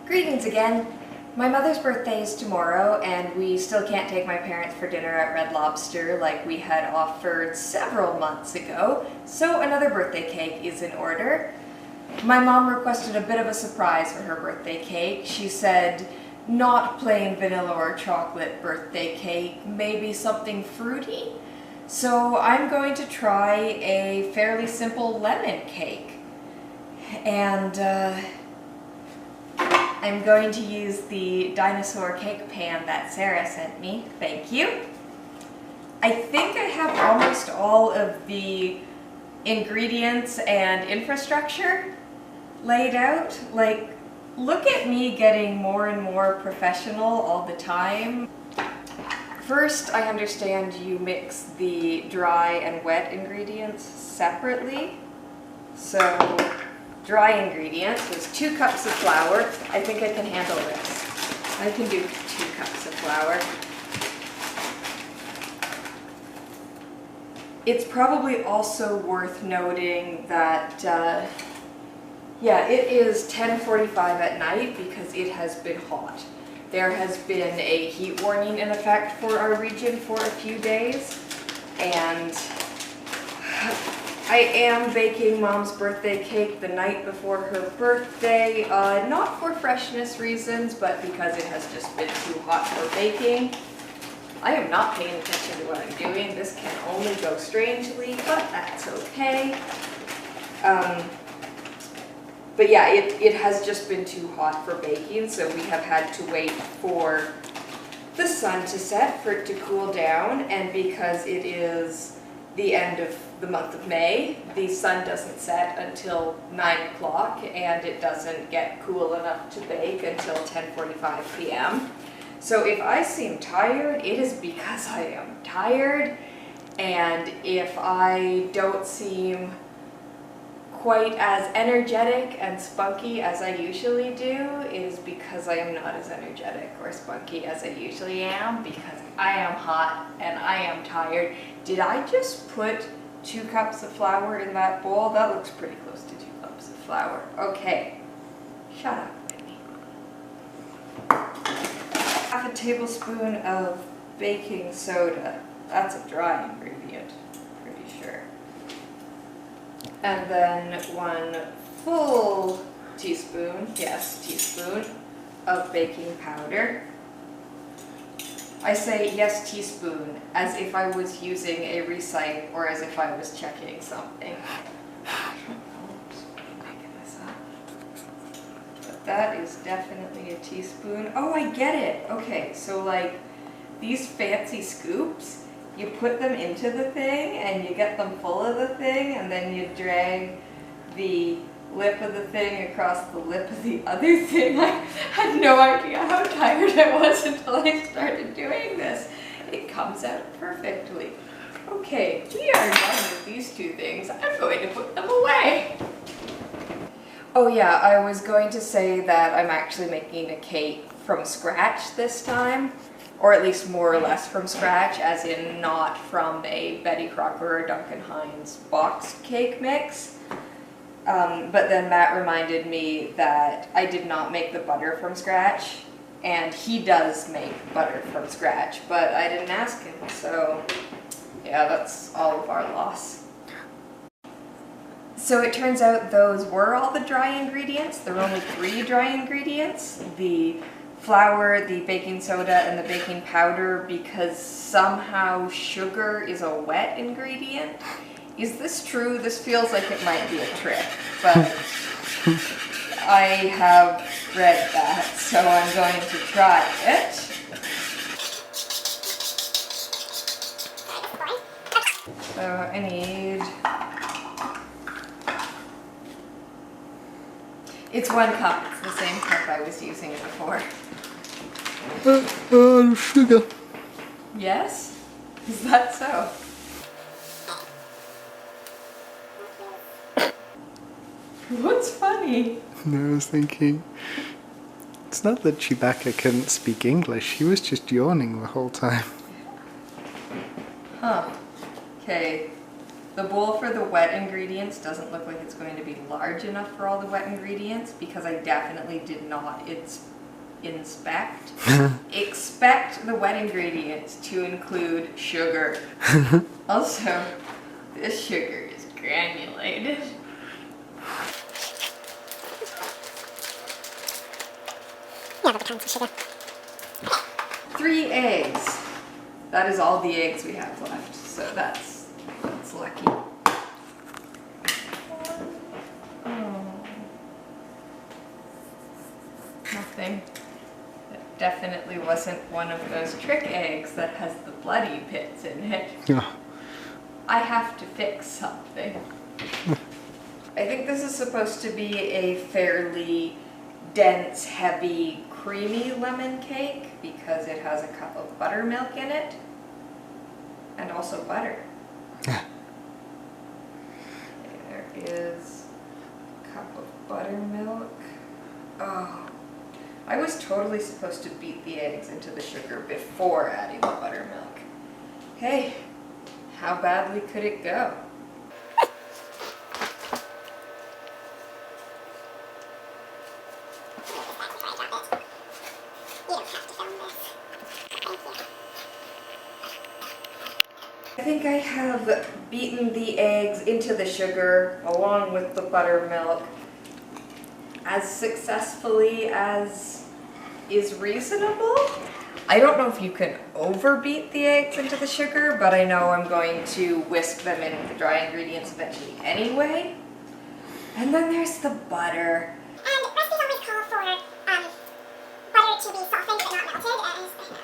Greetings again. My mother's birthday is tomorrow and we still can't take my parents for dinner at Red Lobster like we had offered several months ago, so another birthday cake is in order. My mom requested a bit of a surprise for her birthday cake. She said not plain vanilla or chocolate birthday cake, maybe something fruity. So I'm going to try a fairly simple lemon cake. And I'm going to use the dinosaur cake pan that Sarah sent me. Thank you. I think I have almost all of the ingredients and infrastructure laid out. Like, look at me getting more and more professional all the time. First, I understand you mix the dry and wet ingredients separately. So, dry ingredients is 2 cups of flour. I think I can handle this. I can do 2 cups of flour. It's probably also worth noting that, it is 10:45 at night because it has been hot. There has been a heat warning in effect for our region for a few days, and I am baking Mom's birthday cake the night before her birthday, not for freshness reasons, but because it has just been too hot for baking. I am not paying attention to what I'm doing. This can only go strangely, but that's okay. But yeah, it has just been too hot for baking, so we have had to wait for the sun to set for it to cool down, and because it is the end of the month of May, the sun doesn't set until 9 o'clock, and it doesn't get cool enough to bake until 10:45 p.m. So if I seem tired, it is because I am tired, and if I don't seem quite as energetic and spunky as I usually do, it is because I am not as energetic or spunky as I usually am, because I am hot and I am tired. Did I just put 2 cups of flour in that bowl? That looks pretty close to 2 cups of flour. Okay, shut up, Whitney. Half a tablespoon of baking soda. That's a dry ingredient, pretty sure. And then 1 full teaspoon, yes, teaspoon of baking powder. I say yes teaspoon as if I was using a recite or as if I was checking something. Oops, making this up. But that is definitely a teaspoon. Oh, I get it. Okay, so like these fancy scoops, you put them into the thing and you get them full of the thing, and then you drag the lip of the thing across the lip of the other thing. I had no idea how tired I was until I started doing this. It comes out perfectly. Okay, we are done with these 2 things. I'm going to put them away. Oh yeah, I was going to say that I'm actually making a cake from scratch this time. Or at least more or less from scratch, as in not from a Betty Crocker or Duncan Hines boxed cake mix. But then Matt reminded me that I did not make the butter from scratch, and he does make butter from scratch, but I didn't ask him, so yeah, that's all of our loss. So it turns out those were all the dry ingredients. There were only 3 dry ingredients. The flour, the baking soda, and the baking powder, because somehow sugar is a wet ingredient. Is this true? This feels like it might be a trick, but I have read that, so I'm going to try it. So I need... It's 1 cup. It's the same cup I was using before. Sugar. Yes? Is that so? What's funny? I was thinking, it's not that Chewbacca couldn't speak English, he was just yawning the whole time. Huh. Okay. The bowl for the wet ingredients doesn't look like it's going to be large enough for all the wet ingredients because I definitely did not inspect. Expect the wet ingredients to include sugar. Also, this sugar is granulated. Yeah, but kinds of sugar. 3 eggs. That is all the eggs we have left, so that's lucky. Oh. Nothing. It definitely wasn't one of those trick eggs that has the bloody pits in it. Yeah. I have to fix something. I think this is supposed to be a fairly dense, heavy, creamy lemon cake because it has a cup of buttermilk in it and also butter. Yeah. There is a cup of buttermilk. Oh, I was totally supposed to beat the eggs into the sugar before adding the buttermilk. Hey, how badly could it go? I think I have beaten the eggs into the sugar along with the buttermilk as successfully as is reasonable. I don't know if you can overbeat the eggs into the sugar, but I know I'm going to whisk them in with the dry ingredients eventually anyway. And then there's the butter. And recipes always call for butter to be softened but not melted.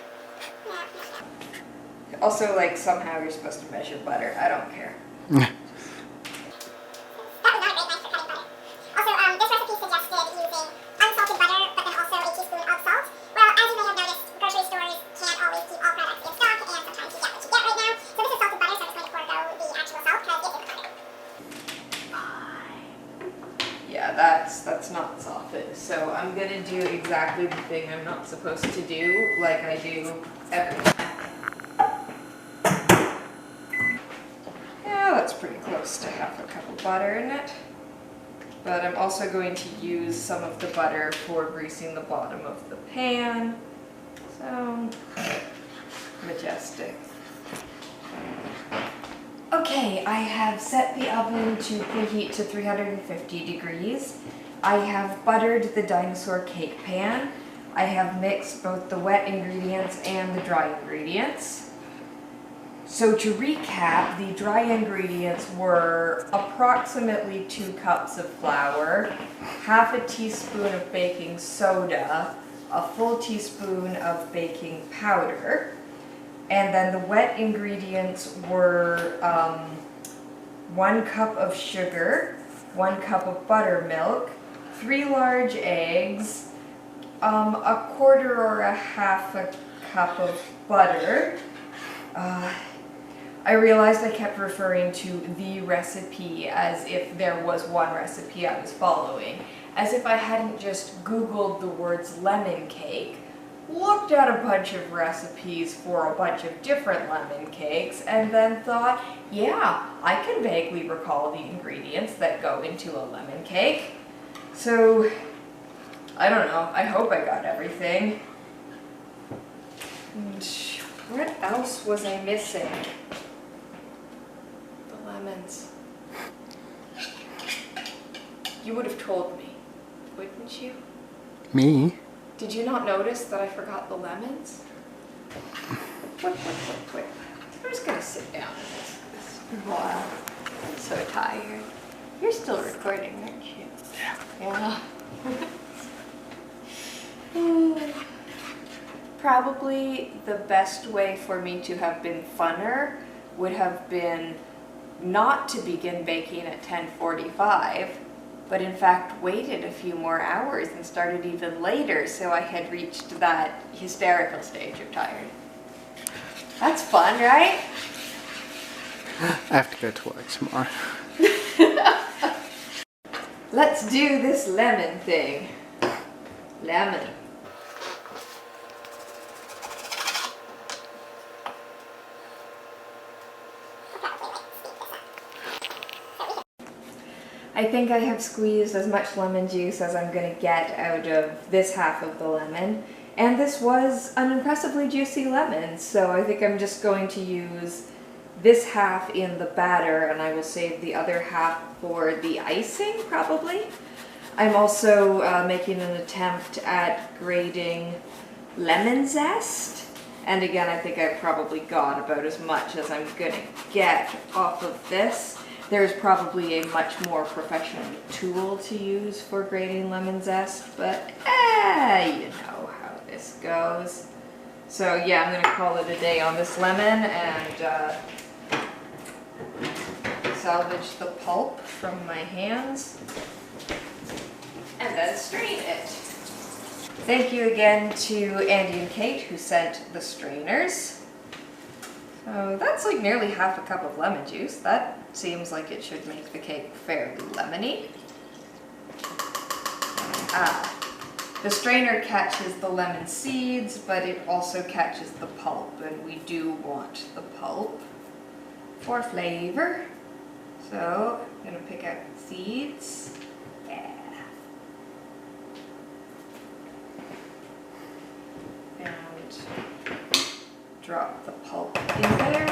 Also, like, somehow you're supposed to measure butter. I don't care. That was not a great knife for cutting butter. Also, this recipe suggested using unsalted butter, but then also a teaspoon of salt. Well, as you may have noticed, grocery stores can't always keep all products in stock, and sometimes you get what you get right now. So this is salted butter, so I'm just going to forego the actual salt because it's in the butter. Yeah, that's not softened. So I'm gonna do exactly the thing I'm not supposed to do, like I do every time. Yeah, that's pretty close to half a cup of butter in it. But I'm also going to use some of the butter for greasing the bottom of the pan. So, majestic. Okay, I have set the oven to preheat to 350 degrees. I have buttered the dinosaur cake pan. I have mixed both the wet ingredients and the dry ingredients. So to recap, the dry ingredients were approximately 2 cups of flour, half a teaspoon of baking soda, a full teaspoon of baking powder, and then the wet ingredients were 1 cup of sugar, 1 cup of buttermilk, 3 large eggs, a quarter or a half a cup of butter. I realized I kept referring to the recipe as if there was one recipe I was following, as if I hadn't just Googled the words lemon cake, looked at a bunch of recipes for a bunch of different lemon cakes, and then thought, yeah, I can vaguely recall the ingredients that go into a lemon cake. So, I don't know, I hope I got everything. And what else was I missing? The lemons. You would have told me, wouldn't you? Me? Did you not notice that I forgot the lemons? Quick. I'm just gonna sit down in this while. I'm so tired. You're still recording, aren't you? Yeah. Probably the best way for me to have been funner would have been not to begin baking at 10:45, but in fact waited a few more hours and started even later, so I had reached that hysterical stage of tired. That's fun, right? I have to go to work tomorrow. Let's do this lemon thing. Lemon. I think I have squeezed as much lemon juice as I'm going to get out of this half of the lemon. And this was an impressively juicy lemon, so I think I'm just going to use this half in the batter, and I will save the other half for the icing, probably. I'm also making an attempt at grating lemon zest. And again, I think I probably got about as much as I'm gonna get off of this. There's probably a much more professional tool to use for grating lemon zest, but you know how this goes. So yeah, I'm gonna call it a day on this lemon and salvage the pulp from my hands and then strain it. Thank you again to Andy and Kate who sent the strainers. So that's like nearly half a cup of lemon juice. That seems like it should make the cake fairly lemony. The strainer catches the lemon seeds, but it also catches the pulp, and we do want the pulp for flavor. So I'm gonna pick out the seeds. Yeah. And drop the pulp in there.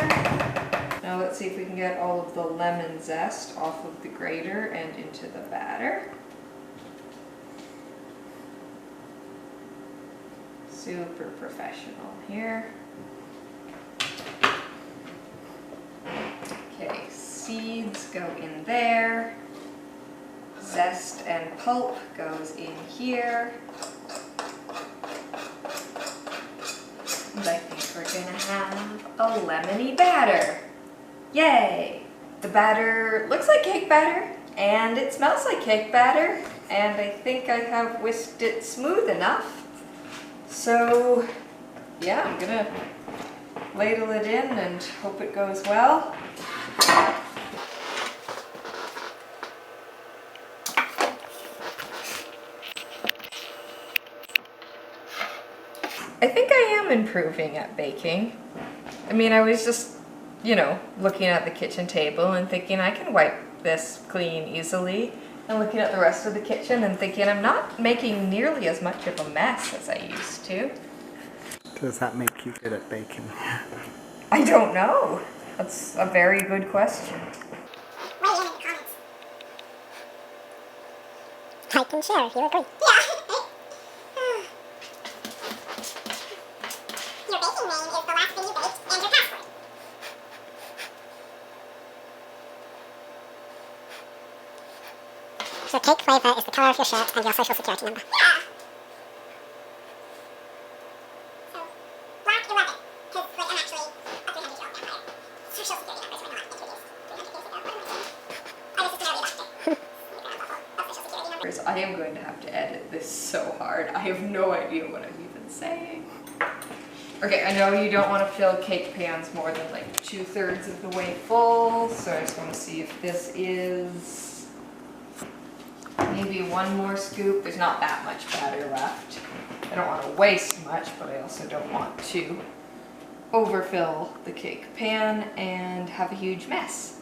Now let's see if we can get all of the lemon zest off of the grater and into the batter. Super professional here. Okay, seeds go in there. Zest and pulp goes in here. And I think we're gonna have a lemony batter. Yay! The batter looks like cake batter, and it smells like cake batter, and I think I have whisked it smooth enough. So, yeah, I'm gonna ladle it in and hope it goes well. I think I am improving at baking. I mean, I was just, you know, looking at the kitchen table and thinking I can wipe this clean easily, and looking at the rest of the kitchen and thinking I'm not making nearly as much of a mess as I used to. Does that make you good at baking? I don't know. That's a very good question. Weigh in the comments. Like and share if you agree. Yeah. Your baking name is the last thing you baked and your password. Your cake flavor is the color of your shirt and your social security number. Yeah. So, black 11, because like, I'm actually a 300-year-old vampire. Social security numbers were not introduced 300 years ago. What am I saying? I was just an early adopter. Social security numbers. I am going to have to edit this so hard. I have no idea what I'm even saying. Okay, I know you don't want to fill cake pans more than like 2/3 of the way full, so I just want to see if this is maybe one more scoop. There's not that much batter left. I don't want to waste much, but I also don't want to overfill the cake pan and have a huge mess.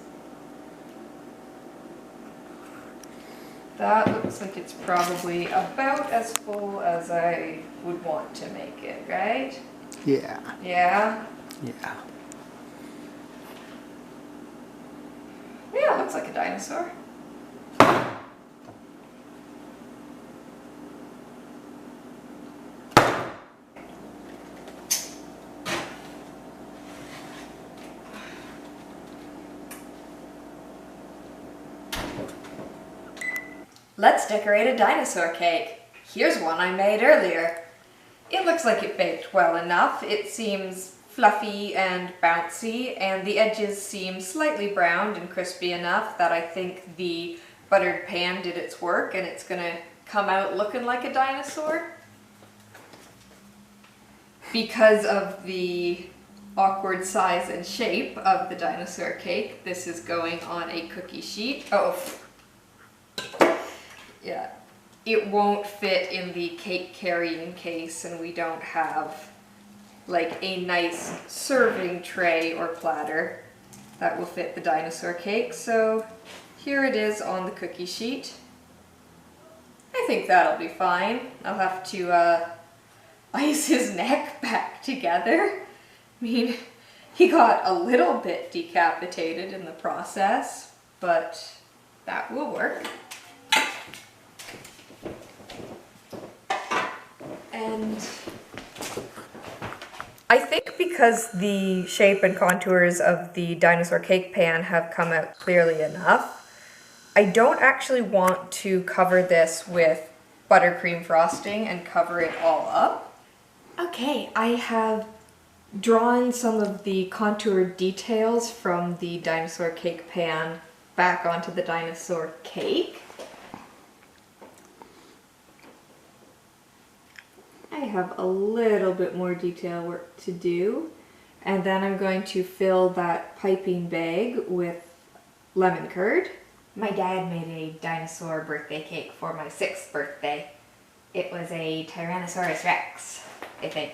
That looks like it's probably about as full as I would want to make it, right? Yeah. Yeah? Yeah. Yeah, it looks like a dinosaur. Let's decorate a dinosaur cake. Here's one I made earlier. It looks like it baked well enough. It seems fluffy and bouncy, and the edges seem slightly browned and crispy enough that I think the buttered pan did its work and it's gonna come out looking like a dinosaur. Because of the awkward size and shape of the dinosaur cake, this is going on a cookie sheet. Oh, yeah. It won't fit in the cake carrying case, and we don't have like a nice serving tray or platter that will fit the dinosaur cake, so here it is on the cookie sheet. I think that'll be fine. I'll have to ice his neck back together. I mean, he got a little bit decapitated in the process, but that will work. And I think because the shape and contours of the dinosaur cake pan have come out clearly enough, I don't actually want to cover this with buttercream frosting and cover it all up. Okay, I have drawn some of the contoured details from the dinosaur cake pan back onto the dinosaur cake. I have a little bit more detail work to do, and then I'm going to fill that piping bag with lemon curd. My dad made a dinosaur birthday cake for my 6th birthday. It was a Tyrannosaurus Rex, I think.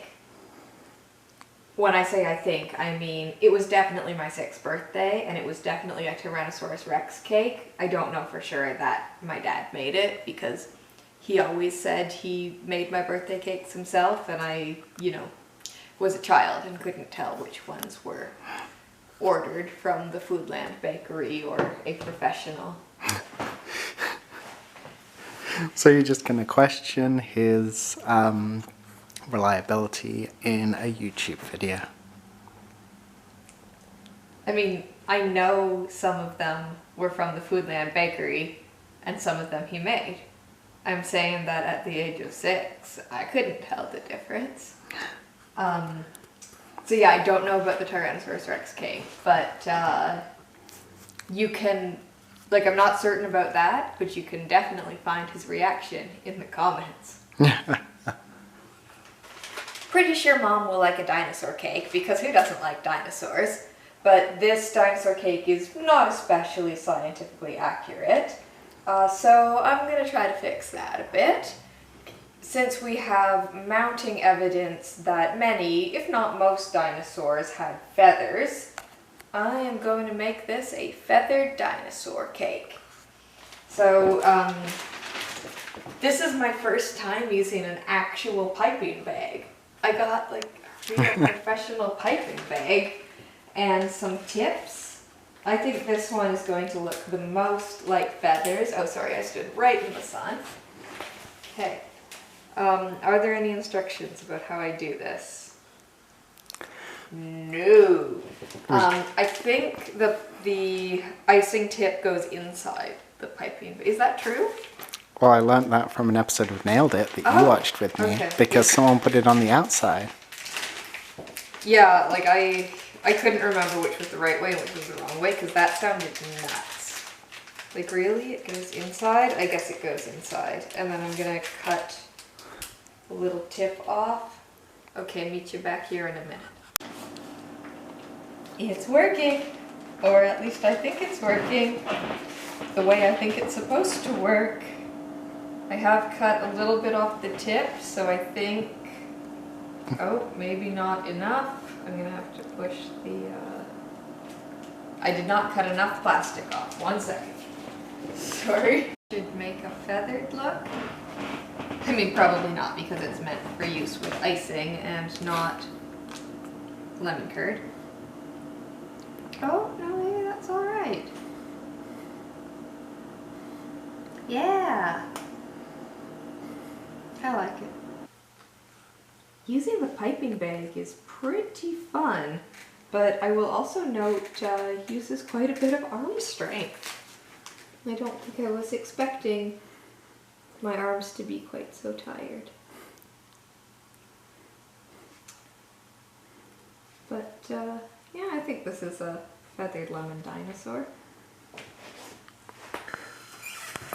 When I say I think, I mean it was definitely my 6th birthday, and it was definitely a Tyrannosaurus Rex cake. I don't know for sure that my dad made it, because he always said he made my birthday cakes himself, and I, was a child and couldn't tell which ones were ordered from the Foodland bakery or a professional. So you're just going to question his reliability in a YouTube video? I mean, I know some of them were from the Foodland bakery and some of them he made. I'm saying that at the age of 6, I couldn't tell the difference. So yeah, I don't know about the Tyrannosaurus Rex cake, but you can, I'm not certain about that, but you can definitely find his reaction in the comments. Pretty sure Mom will like a dinosaur cake, because who doesn't like dinosaurs? But this dinosaur cake is not especially scientifically accurate, so I'm going to try to fix that a bit. Since we have mounting evidence that many, if not most, dinosaurs had feathers, I am going to make this a feathered dinosaur cake. So, this is my first time using an actual piping bag. I got a real professional piping bag and some tips. I think this one is going to look the most like feathers. Oh, sorry, I stood right in the sun. Okay. Are there any instructions about how I do this? No. I think the icing tip goes inside the piping. Is that true? Well, I learnt that from an episode of Nailed It that you watched with me, because someone put it on the outside. Yeah, I couldn't remember which was the right way and which was the wrong way, because that sounded nuts. Really? It goes inside? I guess it goes inside. And then I'm gonna cut a little tip off. Okay, meet you back here in a minute. It's working! Or at least I think it's working the way I think it's supposed to work. I have cut a little bit off the tip, so I think, oh, maybe not enough. I'm gonna have to push the, I did not cut enough plastic off. 1 second. Sorry. Should make a feathered look. I mean, probably not, because it's meant for use with icing and not lemon curd. Oh, no, maybe that's alright. Yeah. I like it. Using the piping bag is pretty fun, but I will also note uses quite a bit of arm strength. I don't think I was expecting my arms to be quite so tired. But yeah, I think this is a feathered lemon dinosaur.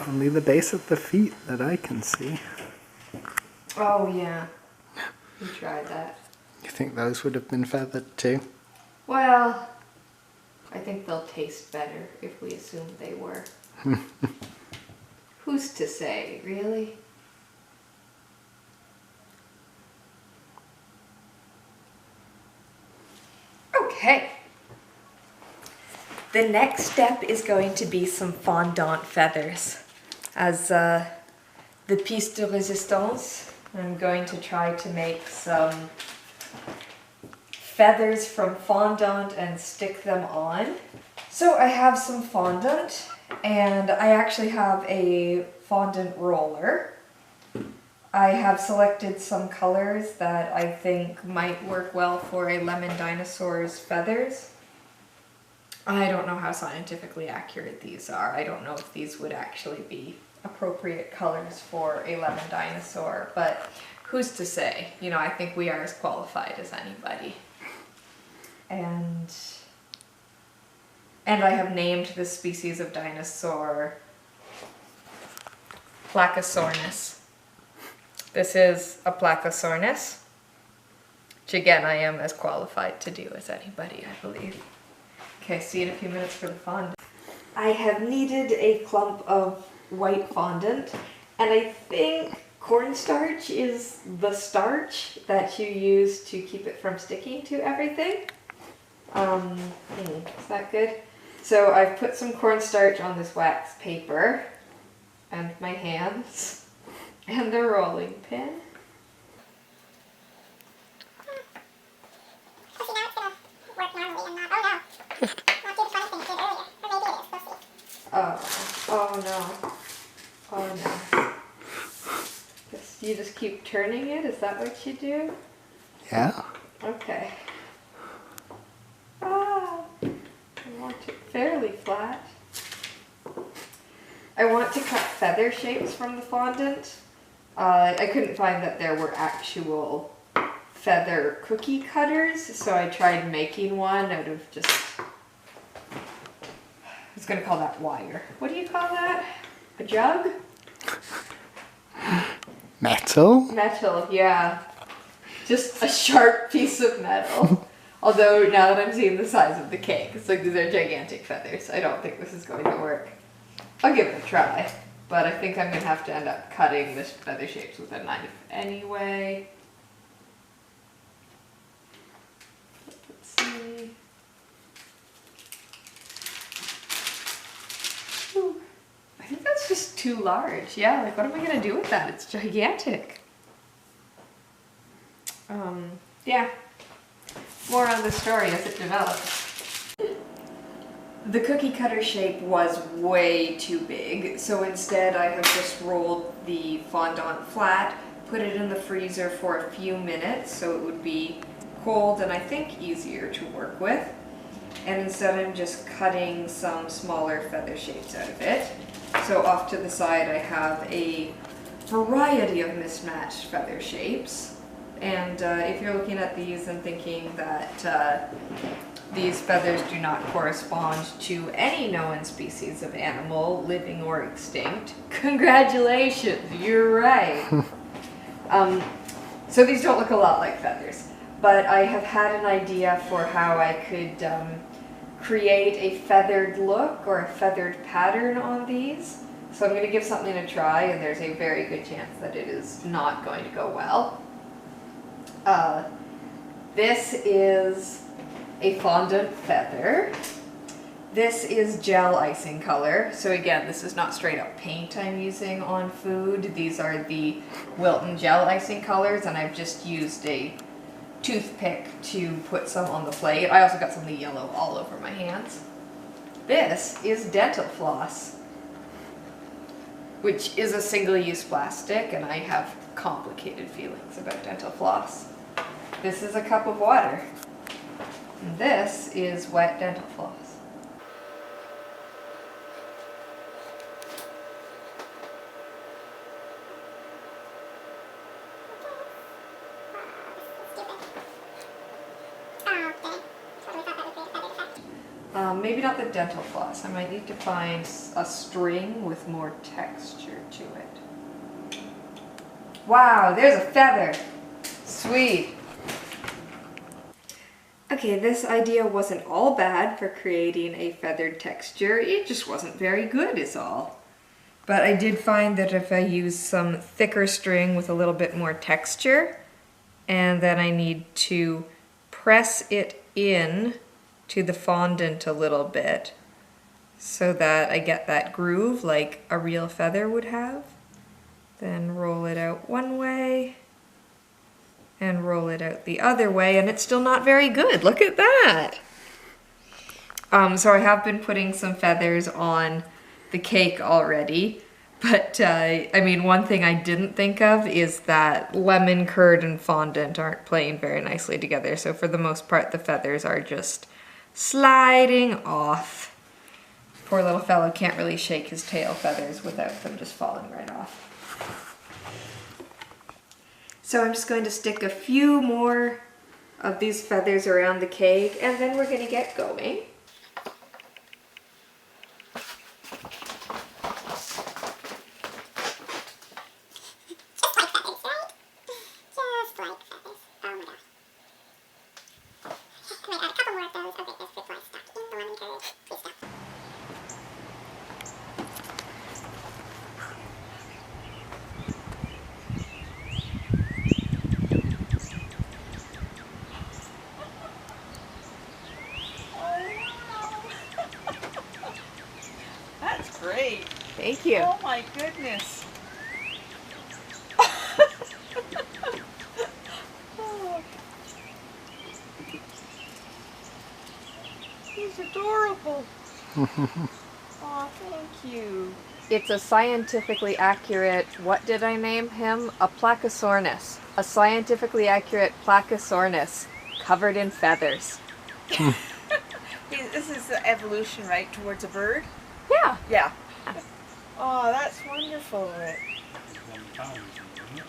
Only the base of the feet that I can see. Oh yeah, we tried that. You think those would have been feathered too? Well, I think they'll taste better if we assume they were. Who's to say, really? Okay. The next step is going to be some fondant feathers. As the piece de resistance, I'm going to try to make some feathers from fondant and stick them on. So I have some fondant, and I actually have a fondant roller. I have selected some colors that I think might work well for a lemon dinosaur's feathers. I don't know how scientifically accurate these are. I don't know if these would actually be appropriate colors for a lemon dinosaur, but who's to say? You know, I think we are as qualified as anybody. And I have named this species of dinosaur Plakousornis. This is a Plakousornis, which again I am as qualified to do as anybody, I believe. Okay, see you in a few minutes for the fondant. I have kneaded a clump of white fondant, and I think cornstarch is the starch that you use to keep it from sticking to everything. Is that good? So I've put some cornstarch on this wax paper, and my hands, and the rolling pin. So now it's gonna work normally and not, oh no. Not do the funny thing it did earlier. Or maybe it is, we'll see. Oh no. Oh no. You just keep turning it? Is that what you do? Yeah. Okay. Ah, I want it fairly flat. I want to cut feather shapes from the fondant. I couldn't find that there were actual feather cookie cutters, so I tried making one out of just, I was going to call that wire. What do you call that? A jug? Metal? Metal, yeah. Just a sharp piece of metal. Although now that I'm seeing the size of the cake, it's like these are gigantic feathers. I don't think this is going to work. I'll give it a try, but I think I'm going to have to end up cutting this feather shapes with a knife anyway. Let's see. Ooh, I think that's just too large. Yeah, like what am I going to do with that? It's gigantic. Yeah. More on the story as it develops. The cookie cutter shape was way too big, so instead I have just rolled the fondant flat, put it in the freezer for a few minutes so it would be cold and I think easier to work with. And instead I'm just cutting some smaller feather shapes out of it. So off to the side I have a variety of mismatched feather shapes. And if you're looking at these and thinking that these feathers do not correspond to any known species of animal, living or extinct, congratulations, you're right. So these don't look a lot like feathers, but I have had an idea for how I could create a feathered look or a feathered pattern on these. So I'm going to give something a try, and there's a very good chance that it is not going to go well. This is a fondant feather. This is gel icing color. So again, this is not straight up paint I'm using on food. These are the Wilton gel icing colors, and I've just used a toothpick to put some on the plate. I also got some of the yellow all over my hands. This is dental floss, which is a single-use plastic, and I have complicated feelings about dental floss. This is a cup of water. And this is wet dental floss. Maybe not the dental floss. I might need to find a string with more texture to it. Wow, there's a feather. Sweet. Okay, this idea wasn't all bad for creating a feathered texture. It just wasn't very good is all. But I did find that if I use some thicker string with a little bit more texture, and then I need to press it in to the fondant a little bit so that I get that groove like a real feather would have. Then roll it out one way and roll it out the other way, and it's still not very good. Look at that. So I have been putting some feathers on the cake already, but I mean, one thing I didn't think of is that lemon curd and fondant aren't playing very nicely together, so for the most part the feathers are just sliding off. Poor little fellow can't really shake his tail feathers without them just falling right off. So I'm just going to stick a few more of these feathers around the cake, and then we're going to get going. Just like feathers, right? Just like feathers. Oh my gosh. Can I add a couple more of those? Okay, this is like stuck in the lemon curd. Please stop. That's great. Thank you. Oh my goodness. Oh. He's adorable. Oh, thank you. It's a scientifically accurate, what did I name him? A Plakousornis. A scientifically accurate Plakousornis covered in feathers. This is the evolution, right, towards a bird? Yeah. Yeah. Oh, that's wonderful. This was one they found recently, isn't it?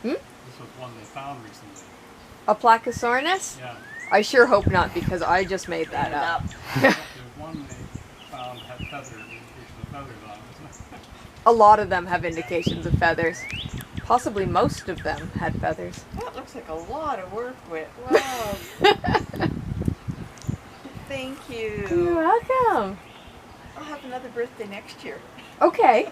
Hmm? This was one they found recently. A Plakousornis? Yeah. I sure hope not, because I just made that up. There's one they found had feathers, indication of feathers on it, isn't it? A lot of them have indications of feathers. Possibly most of them had feathers. That looks like a lot of work with. Wow. Thank You're you. welcome. I'll have another birthday next year. Okay.